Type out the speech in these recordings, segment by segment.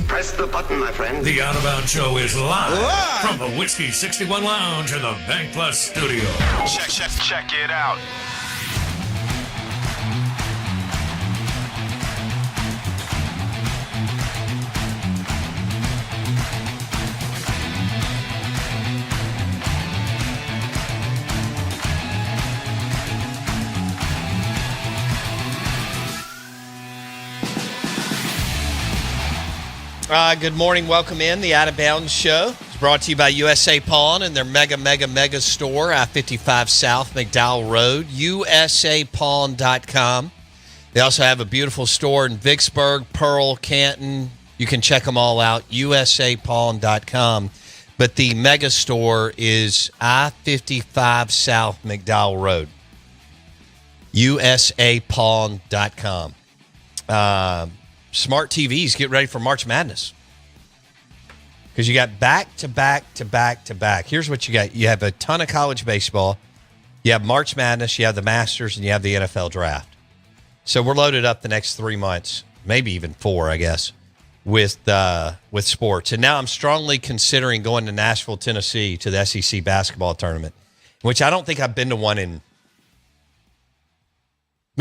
Press the button, my friend. The Out of Bounds Show is live from the Whiskey 61 Lounge in the Bank Plus studio. Check it out. Good morning. Welcome in. The Out of Bounds Show is brought to you by USA Pawn and their mega store, I-55 South, McDowell Road, usapawn.com. They also have a beautiful store in Vicksburg, Pearl, Canton. You can check them all out, usapawn.com. But the mega store is I-55 South, McDowell Road, usapawn.com. Smart TVs, get ready for March Madness. Because you got back to back. Here's what you got. You have a ton of college baseball. You have March Madness, you have the Masters, and you have the NFL Draft. So we're loaded up the next 3 months, maybe even 4, I guess, with sports. And now I'm strongly considering going to Nashville, Tennessee to the SEC basketball tournament, which I don't think I've been to one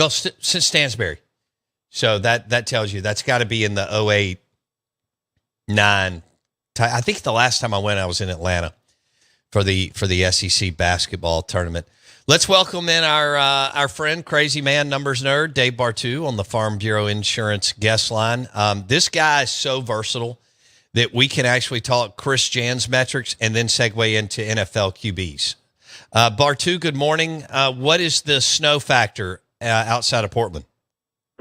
since Stansbury. So that tells you that's got to be in the 08, 9. I think the last time I went, I was in Atlanta for the SEC basketball tournament. Let's welcome in our friend, crazy man, numbers nerd, Dave Bartoo on the Farm Bureau Insurance guest line. This guy is so versatile that we can actually talk Chris Jans metrics and then segue into NFL QBs. Bartoo, good morning. What is the snow factor outside of Portland?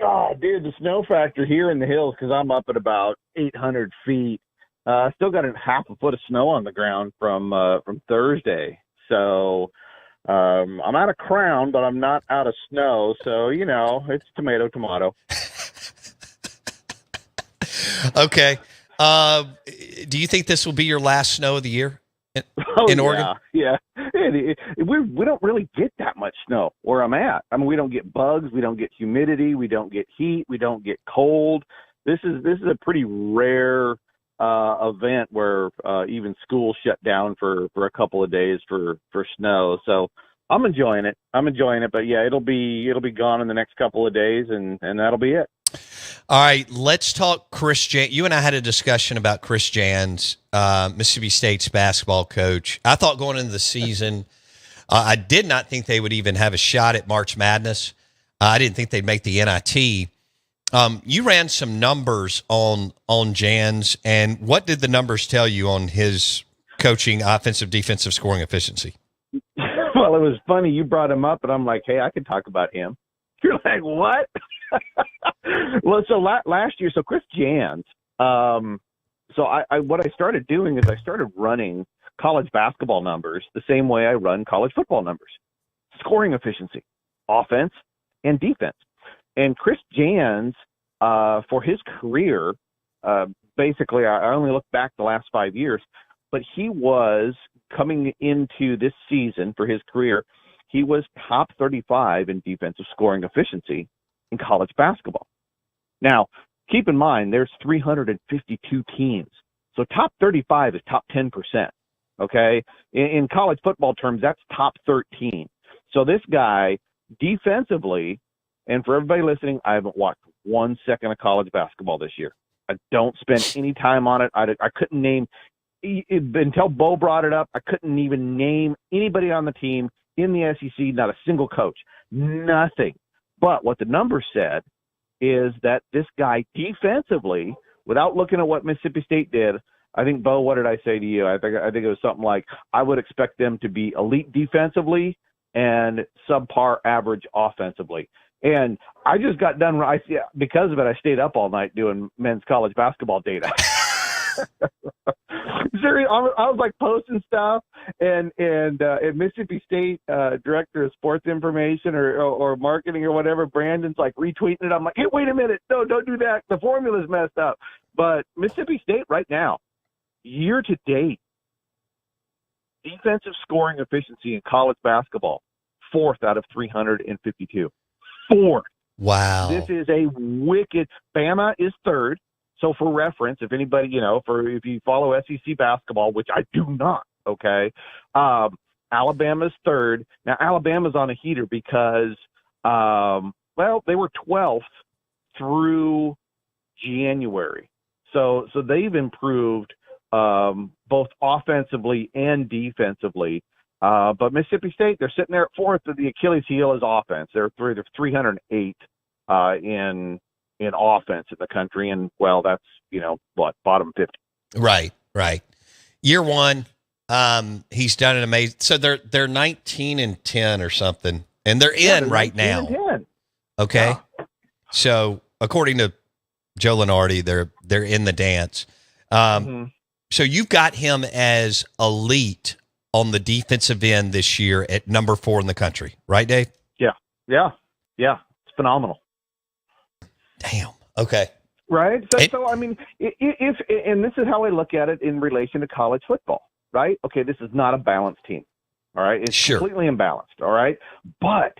Oh, dude, the snow factor here in the hills, because I'm up at about 800 feet. Still got half a foot of snow on the ground from Thursday. So I'm out of crown, but I'm not out of snow. So, it's tomato. Okay. Do you think this will be your last snow of the year in Oregon? Yeah. We don't really get that much snow where I'm at. I mean, we don't get bugs, we don't get humidity, we don't get heat, we don't get cold. This is a pretty rare event where even schools shut down for a couple of days for snow. So I'm enjoying it. But yeah, it'll be gone in the next couple of days, and that'll be it. All right, let's talk Chris Jans. You and I had a discussion about Chris Jans, Mississippi State's basketball coach. I thought going into the season, I did not think they would even have a shot at March Madness. I didn't think they'd make the NIT. You ran some numbers on Jans, and what did the numbers tell you on his coaching, offensive, defensive scoring efficiency? Well, it was funny. You brought him up, and I'm like, hey, I can talk about him. You're like, what? Well, so last year, so Chris Jans, so what I started doing is I started running college basketball numbers the same way I run college football numbers. Scoring efficiency, offense, and defense. And Chris Jans, for his career, basically, I only look back the last 5 years, but he was coming into this season for his career, he was top 35 in defensive scoring efficiency in college basketball. Now, keep in mind, there's 352 teams. So top 35 is top 10%, okay? In college football terms, that's top 13. So this guy, defensively, and for everybody listening, I haven't watched 1 second of college basketball this year. I don't spend any time on it. I couldn't name, until Bo brought it up, I couldn't even name anybody on the team in the SEC, not a single coach, nothing. But what the numbers said is that this guy defensively, without looking at what Mississippi State did, I think, Bo, what did I say to you? I think it was something like, I would expect them to be elite defensively and subpar average offensively. And I just got done, because of it, I stayed up all night doing men's college basketball data. Seriously, I was like posting stuff, and Mississippi State director of sports information or marketing or whatever, Brandon's like retweeting it. I'm like, hey, wait a minute, no, don't do that. The formula's messed up. But Mississippi State right now, year to date, defensive scoring efficiency in college basketball, 4th out of 352. 4th. Wow. This is a wicked. Bama is 3rd. So for reference, if anybody, if you follow SEC basketball, which I do not, okay, Alabama's third. Now, Alabama's on a heater because, they were 12th through January. So they've improved both offensively and defensively. But Mississippi State, they're sitting there at fourth. The Achilles heel is offense. They're 308 in offense in the country, and that's bottom 50. Right. Year one, he's done an amazing. So they're 19-10 or something, and they're in right now. 10. Okay, yeah. So according to Joe Lenardi, they're in the dance. So you've got him as elite on the defensive end this year at number 4 in the country, right, Dave? Yeah. It's phenomenal. Damn. Okay. Right. So I mean, if and this is how I look at it in relation to college football, right? Okay, this is not a balanced team. All right, it's completely imbalanced. All right, but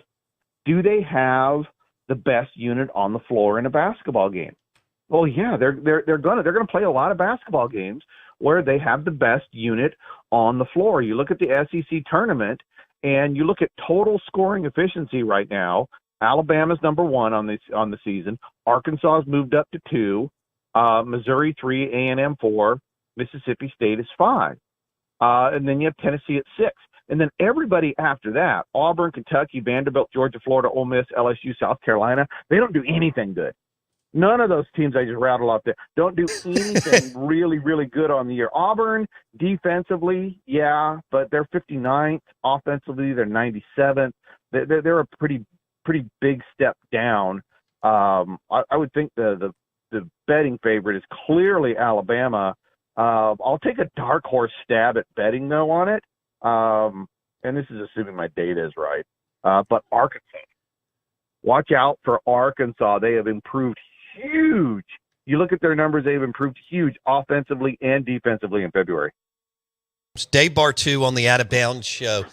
do they have the best unit on the floor in a basketball game? Well, yeah, they're gonna play a lot of basketball games where they have the best unit on the floor. You look at the SEC tournament and you look at total scoring efficiency right now. Alabama's number 1 on the season. Arkansas has moved up to 2. Missouri 3, A&M 4. Mississippi State is 5. And then you have Tennessee at 6. And then everybody after that, Auburn, Kentucky, Vanderbilt, Georgia, Florida, Ole Miss, LSU, South Carolina, they don't do anything good. None of those teams I just rattled off there don't do anything really, really good on the year. Auburn, defensively, yeah, but they're 59th. Offensively, they're 97th. They're a pretty big step down. I would think the betting favorite is clearly Alabama. I'll take a dark horse stab at betting, though, on it. And this is assuming my data is right. But Arkansas. Watch out for Arkansas. They have improved huge. You look at their numbers, they've improved huge offensively and defensively in February. It's Dave Bartoo on the Out of Bounds show.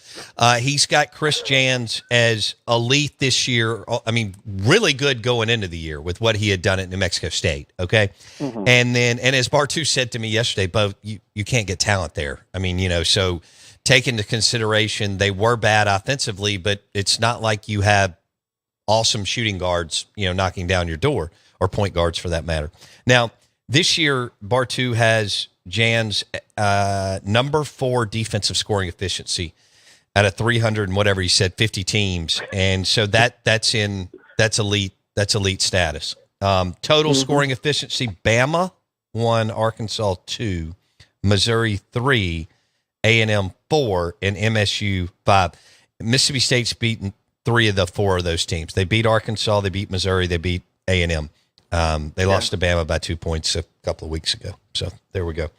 He's got Chris Jans as elite this year. I mean, really good going into the year with what he had done at New Mexico State. Okay. Mm-hmm. And as Bartoo said to me yesterday, Bo, you can't get talent there. I mean, so take into consideration they were bad offensively, but it's not like you have awesome shooting guards, knocking down your door, or point guards for that matter. Now, this year, Bartoo has Jan's number 4 defensive scoring efficiency out of 300 and whatever he said, 50 teams, and so that's elite status. Total scoring efficiency: Bama 1, Arkansas 2, Missouri 3, A&M 4, and MSU 5. Mississippi State's beaten 3 of the 4 of those teams. They beat Arkansas, they beat Missouri, they beat A&M. They lost to Bama by 2 points a couple of weeks ago. So there we go.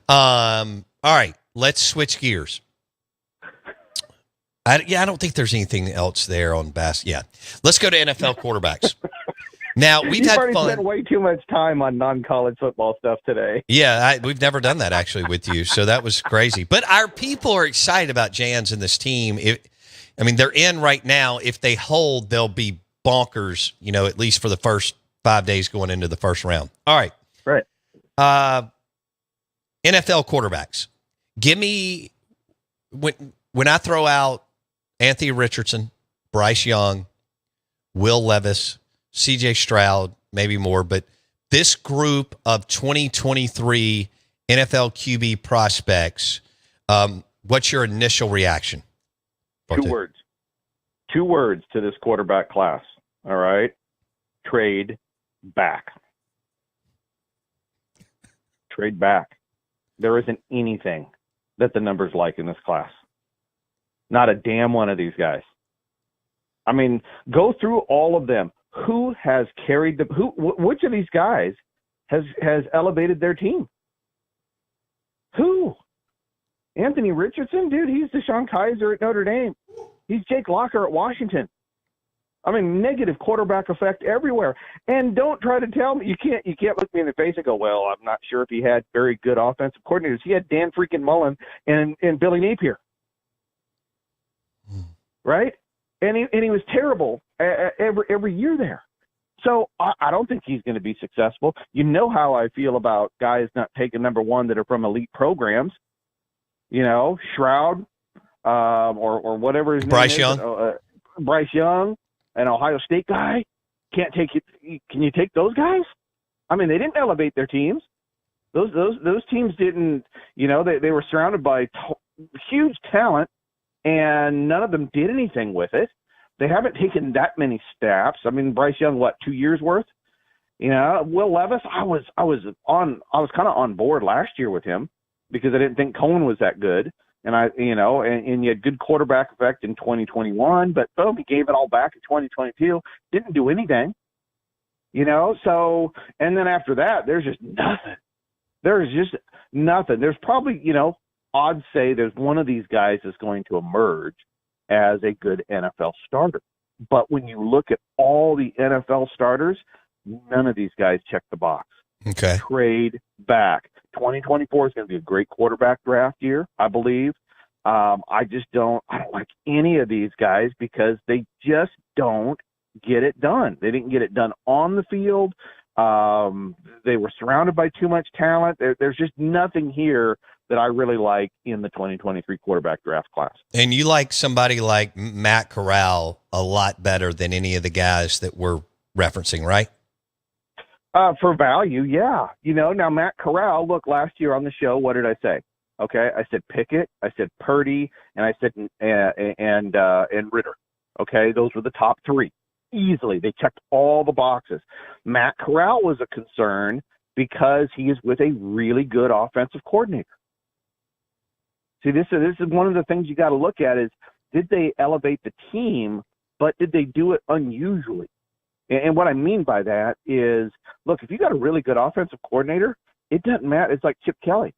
All right, let's switch gears. I don't think there's anything else there on Yeah, let's go to NFL quarterbacks. Now we've had already fun. spent way too much time on non-college football stuff today. Yeah, we've never done that actually with you, so that was crazy. But our people are excited about Jans and this team. They're in right now. If they hold, they'll be bonkers. At least for the first 5 days going into the first round. All right. Right. NFL quarterbacks. Give me when I throw out Anthony Richardson, Bryce Young, Will Levis, CJ Stroud, maybe more, but this group of 2023 NFL QB prospects, what's your initial reaction? Two words to this quarterback class. All right. Trade back. Trade back. There isn't anything that the numbers like in this class. Not a damn one of these guys. I mean, go through all of them. Who has carried which of these guys has elevated their team? Who? Anthony Richardson, dude, he's Deshaun Kaiser at Notre Dame. He's Jake Locker at Washington. I mean, negative quarterback effect everywhere. And don't try to tell me you can't look me in the face and go, well, I'm not sure if he had very good offensive coordinators. He had Dan freaking Mullen and Billy Napier. Right? And he was terrible every year there. So I don't think he's going to be successful. You know how I feel about guys not taking number one that are from elite programs. You know, Shroud or whatever his Bryce name is. Young. Bryce Young, an Ohio State guy. Can't take it. Can you take those guys? I mean, they didn't elevate their teams. Those teams didn't. You know, they were surrounded by huge talent, and none of them did anything with it. They haven't taken that many steps. I mean, Bryce Young, what, 2 years worth? You know, Will Levis, I was kind of on board last year with him because I didn't think Cohen was that good. And and you had good quarterback effect in 2021, but boom, he gave it all back in 2022. Didn't do anything. You know, so, and then after that, there's just nothing. There's just nothing. There's probably, odds say there's one of these guys that's going to emerge as a good NFL starter. But when you look at all the NFL starters, none of these guys check the box. Okay. Trade back. 2024 is going to be a great quarterback draft year, I believe. I don't like any of these guys because they just don't get it done. They didn't get it done on the field. They were surrounded by too much talent. There's just nothing here that I really like in the 2023 quarterback draft class. And you like somebody like Matt Corral a lot better than any of the guys that we're referencing, right? For value, yeah. Now Matt Corral, look, last year on the show, what did I say? Okay, I said Pickett, I said Purdy, and I said and Ritter. Okay, those were the top three. Easily. They checked all the boxes. Matt Corral was a concern because he is with a really good offensive coordinator. See, this is one of the things you got to look at is, did they elevate the team, but did they do it unusually? And what I mean by that is, look, if you got a really good offensive coordinator, it doesn't matter. It's like Chip Kelly,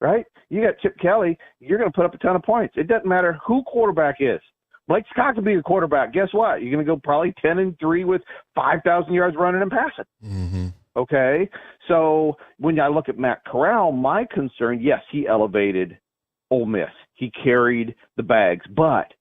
right? You got Chip Kelly, you're going to put up a ton of points. It doesn't matter who quarterback is. Blake Scott could be your quarterback. Guess what? You're going to go probably 10-3 with 5,000 yards running and passing. Mm-hmm. Okay? So when I look at Matt Corral, my concern, yes, he elevated Ole Miss. He carried the bags, but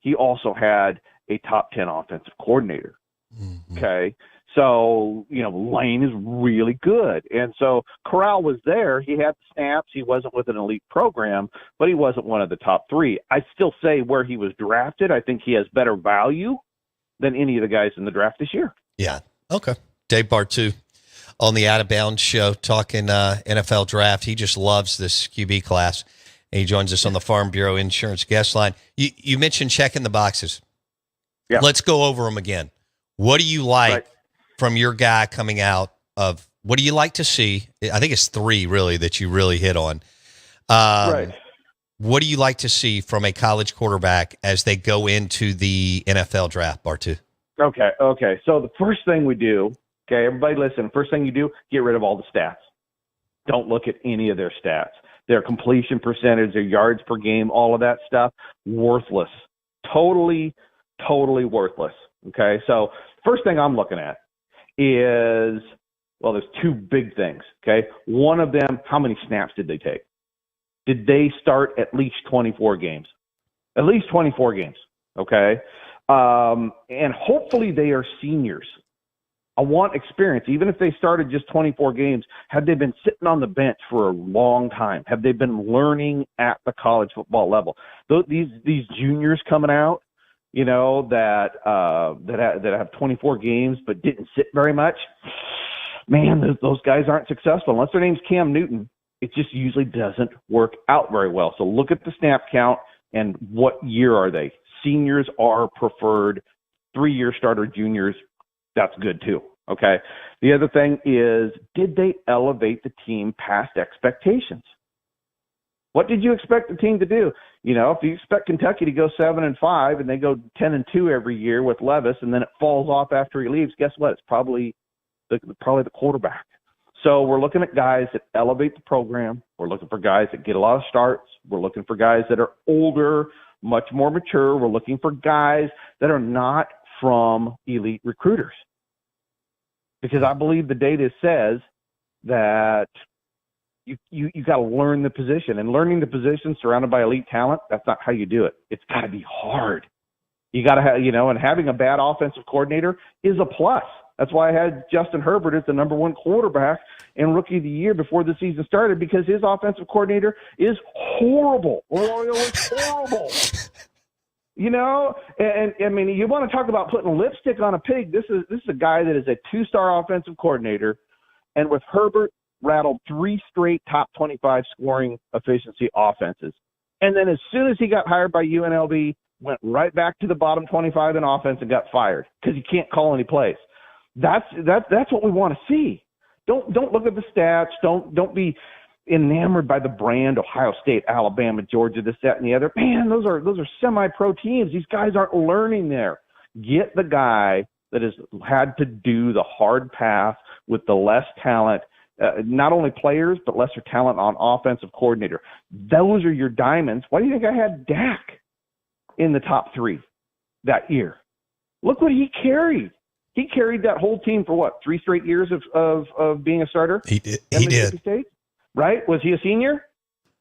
he also had a top 10 offensive coordinator. Mm-hmm. Okay? So, Lane is really good. And so Corral was there. He had the snaps. He wasn't with an elite program, but he wasn't one of the top three. I still say where he was drafted, I think he has better value than any of the guys in the draft this year. Yeah. Okay. Dave Bartoo on the Out of Bounds show talking NFL draft. He just loves this QB class. And he joins us on the Farm Bureau Insurance guest line. You mentioned checking the boxes. Yeah. Let's go over them again. What do you like from your guy coming out of, what do you like to see? I think it's three really that you really hit on. Right. What do you like to see from a college quarterback as they go into the NFL draft, Bartoo? Okay. So the first thing we do, okay, everybody listen, first thing you do, get rid of all the stats. Don't look at any of their stats. Their completion percentage, their yards per game, all of that stuff, worthless. Totally worthless. Okay. So first thing I'm looking at is, well, there's two big things. Okay. One of them, how many snaps did they take? Did they start at least 24 games? At least 24 games. Okay. And hopefully they are seniors. I want experience. Even if they started just 24 games, have they been sitting on the bench for a long time? Have they been learning at the college football level? These juniors coming out, that have 24 games but didn't sit very much, man, those guys aren't successful. Unless their name's Cam Newton, it just usually doesn't work out very well. So look at the snap count and what year are they? Seniors are preferred. 3-year starter juniors, that's good too. Okay. The other thing is, did they elevate the team past expectations? What did you expect the team to do? If you expect Kentucky to go 7-5 and they go 10-2 every year with Levis, and then it falls off after he leaves, guess what? It's probably the quarterback. So we're looking at guys that elevate the program. We're looking for guys that get a lot of starts. We're looking for guys that are older, much more mature. We're looking for guys that are not from elite recruiters. Because I believe the data says that you got to learn the position, and learning the position surrounded by elite talent, that's not how you do it. It's got to be hard. You got to have, and having a bad offensive coordinator is a plus. That's why I had Justin Herbert as the number one quarterback and rookie of the year before the season started, because his offensive coordinator is horrible. It's horrible. You know, and I mean, you want to talk about putting lipstick on a pig. This is a guy that is a 2-star offensive coordinator, and with Herbert, rattled 3 straight top 25 scoring efficiency offenses. And then as soon as he got hired by UNLV, went right back to the bottom 25 in offense and got fired because he can't call any plays. That's what we want to see. Don't look at the stats. Don't be enamored by the brand, Ohio State, Alabama, Georgia, this, that, and the other. Man, those are semi-pro teams. These guys aren't learning there. Get the guy that has had to do the hard path with the less talent, not only players, but lesser talent on offensive coordinator. Those are your diamonds. Why do you think I had Dak in the top 3 that year? Look what he carried. He carried that whole team for what, 3 straight years of being a starter? He did. State? Right? Was he a senior?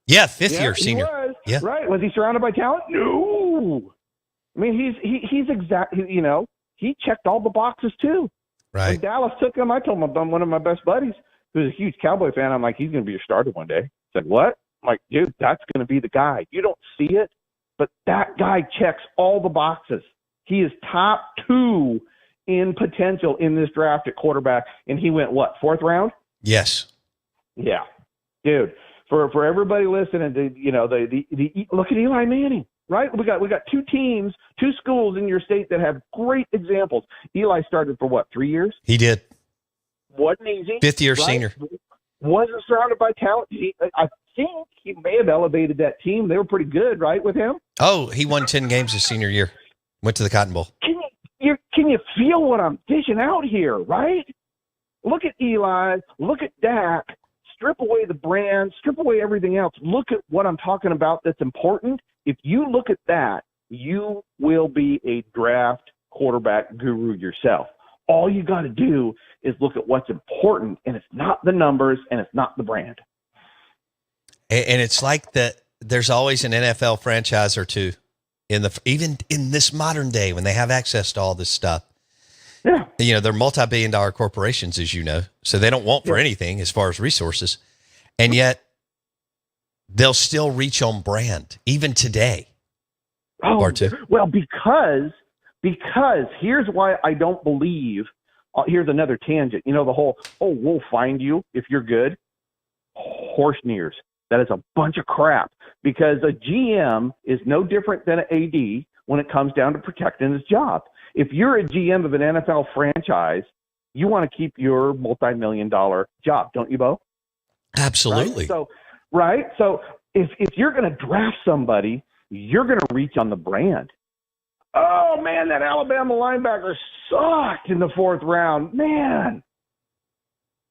Yeah, fifth year senior. Was. Yeah. Right. Was he surrounded by talent? No. I mean, he's exactly, you know, he checked all the boxes too. Right. When Dallas took him, I told him, I'm one of my best buddies who's a huge Cowboy fan. I'm like, he's going to be your starter one day. I said, what? I'm like, dude, that's going to be the guy. You don't see it, but that guy checks all the boxes. He is top 2 in potential in this draft at quarterback, and he went, what, 4th round? Yes. Yeah. Dude, for everybody listening to, you know, the look at Eli Manning, right? We got 2 teams, 2 schools in your state that have great examples. Eli started for what, 3 years? He did. Wasn't easy. 5th year right? senior. Wasn't surrounded by talent. I think he may have elevated that team. They were pretty good, right, with him? Oh, he won 10 games his senior year. Went to the Cotton Bowl. Can you feel what I'm dishing out here, right? Look at Eli. Look at Dak. Strip away the brand. Strip away everything else. Look at what I'm talking about that's important. If you look at that, you will be a draft quarterback guru yourself. All you got to do is look at what's important, and it's not the numbers, and it's not the brand. And it's like that. There's always an NFL franchise or two even in this modern day when they have access to all this stuff. Yeah. You know, they're multi-billion-dollar corporations, as you know, so they don't want for anything as far as resources, and yet they'll still reach on brand even today. Oh, Bartoo. Well, because here's why I don't believe. Here's another tangent. You know, the whole, we'll find you if you're good. Horse nears. That is a bunch of crap, because a GM is no different than an AD when it comes down to protecting his job. If you're a GM of an NFL franchise, you want to keep your multi-million-dollar job, don't you, Bo? Absolutely. Right? So if you're going to draft somebody, you're going to reach on the brand. Oh, man, that Alabama linebacker sucked in the 4th round. Man.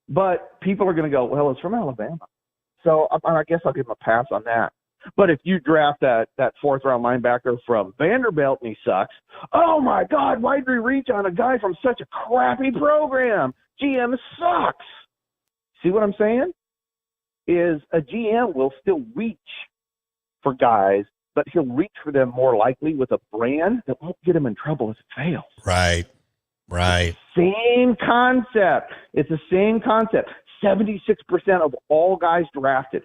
But people are going to go, well, it's from Alabama. So I guess I'll give him a pass on that. But if you draft that 4th round linebacker from Vanderbilt and he sucks, oh my God, why'd we reach on a guy from such a crappy program? GM sucks. See what I'm saying? Is a GM will still reach for guys, but he'll reach for them more likely with a brand that won't get him in trouble if it fails. Right. Same concept. It's the same concept. 76% of all guys drafted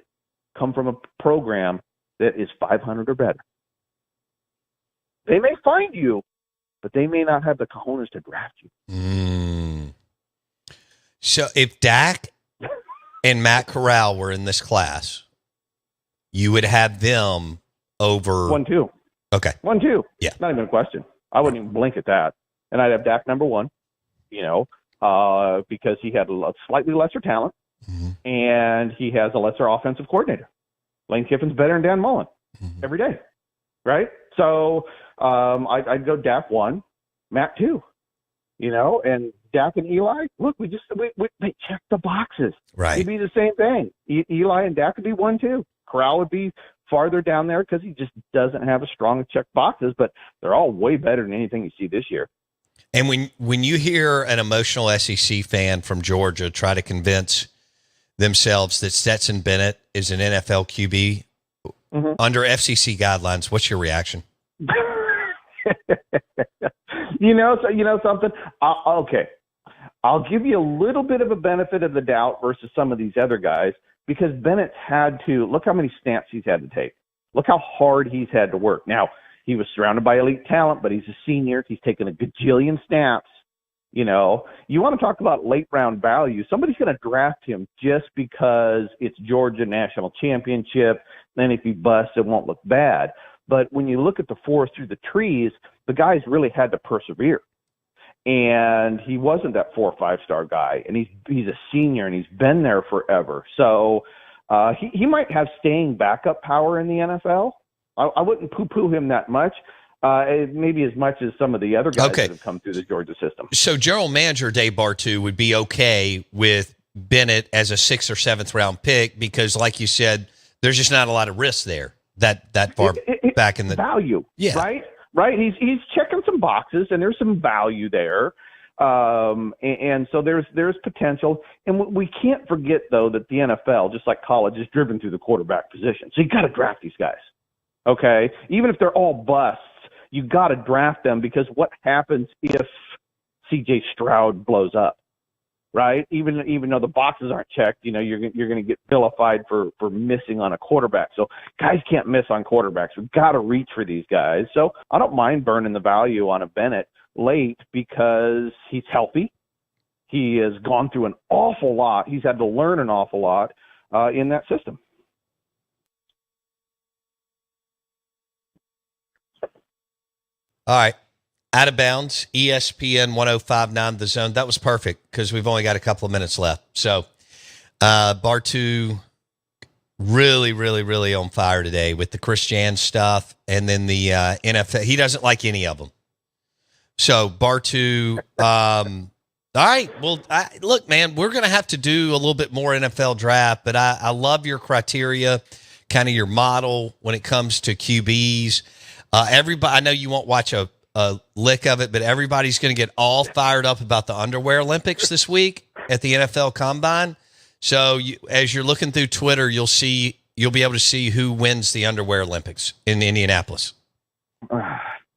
come from a program that is 500 or better. They may find you, but they may not have the cojones to draft you. So if Dak and Matt Corral were in this class, you would have them over 1-2. Okay. 1-2. Yeah. Not even a question. I wouldn't even blink at that. And I'd have Dak number 1, you know, because he had a slightly lesser talent, and he has a lesser offensive coordinator. Lane Kiffin's better than Dan Mullen every day, right? So I'd go Dak 1, Matt 2, you know, and Dak and Eli, look, they check the boxes. Right. It'd be the same thing. Eli and Dak would be 1-2. Corral would be farther down there because he just doesn't have as strong check boxes, but they're all way better than anything you see this year. And when you hear an emotional SEC fan from Georgia try to convince themselves that Stetson Bennett is an NFL QB under FCC guidelines, what's your reaction? You know something? Okay. I'll give you a little bit of a benefit of the doubt versus some of these other guys because Bennett's had to look how many snaps he's had to take. Look how hard he's had to work. Now, he was surrounded by elite talent, but he's a senior. He's taken a gajillion snaps. You know, you want to talk about late round value. Somebody's going to draft him just because it's Georgia national championship. Then if he busts, it won't look bad. But when you look at the forest through the trees, the guy's really had to persevere. And he wasn't that 4 or 5-star guy. And he's a senior, and he's been there forever. So he might have staying backup power in the NFL. I wouldn't poo-poo him that much. Maybe as much as some of the other guys that have come through the Georgia system. So general manager Dave Bartoo would be okay with Bennett as a 6th or 7th round pick because, like you said, there's just not a lot of risk there that far back in the value. Yeah, right. He's checking some boxes, and there's some value there, and so there's potential. And we can't forget though that the NFL, just like college, is driven through the quarterback position. So you got to draft these guys. Okay, even if they're all busts. You got to draft them because what happens if C.J. Stroud blows up, right? Even though the boxes aren't checked, you know, you're going to get vilified for missing on a quarterback. So guys can't miss on quarterbacks. We've got to reach for these guys. So I don't mind burning the value on a Bennett late because he's healthy. He has gone through an awful lot. He's had to learn an awful lot in that system. All right. Out of bounds, ESPN 105.9 The Zone. That was perfect because we've only got a couple of minutes left. So, Bartoo really, really, really on fire today with the Chris Jan stuff and then the NFL. He doesn't like any of them. So, Bartoo, all right. Well, look, man, we're going to have to do a little bit more NFL draft, but I love your criteria, kind of your model when it comes to QBs. Everybody, I know you won't watch a lick of it, but everybody's going to get all fired up about the underwear Olympics this week at the NFL Combine. So as you're looking through Twitter, you'll be able to see who wins the underwear Olympics in Indianapolis.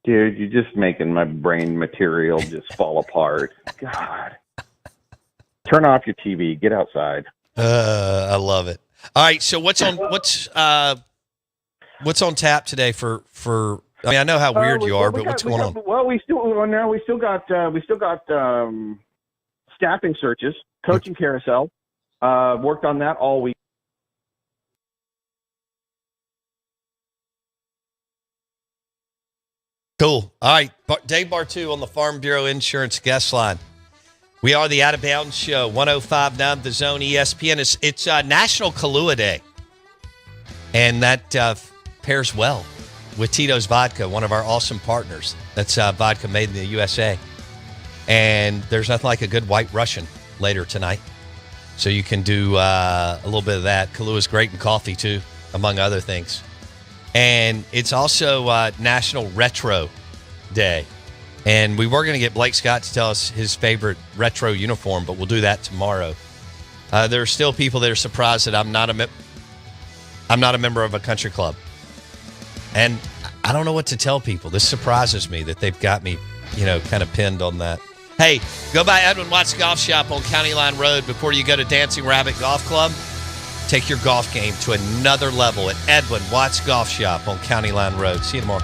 Dude, you're just making my brain material just fall apart. God. Turn off your TV. Get outside. I love it. All right, so what's on tap today for I mean, I know how weird you are, but what's going on? Well, we still got staffing searches, coaching carousel. Worked on that all week. Cool. All right, Dave Bartoo on the Farm Bureau Insurance guest line. We are the Out of Bounds Show, 105.9 The Zone, ESPN. It's National Kahlua Day, and that pairs well with Tito's Vodka, one of our awesome partners. That's vodka made in the USA. And there's nothing like a good White Russian later tonight. So you can do a little bit of that. Kahlua is great in coffee, too, among other things. And it's also National Retro Day. And we were going to get Blake Scott to tell us his favorite retro uniform, but we'll do that tomorrow. There are still people that are surprised that I'm not a member of a country club. And I don't know what to tell people. This surprises me that they've got me, kind of pinned on that. Hey, go by Edwin Watts Golf Shop on County Line Road before you go to Dancing Rabbit Golf Club. Take your golf game to another level at Edwin Watts Golf Shop on County Line Road. See you tomorrow.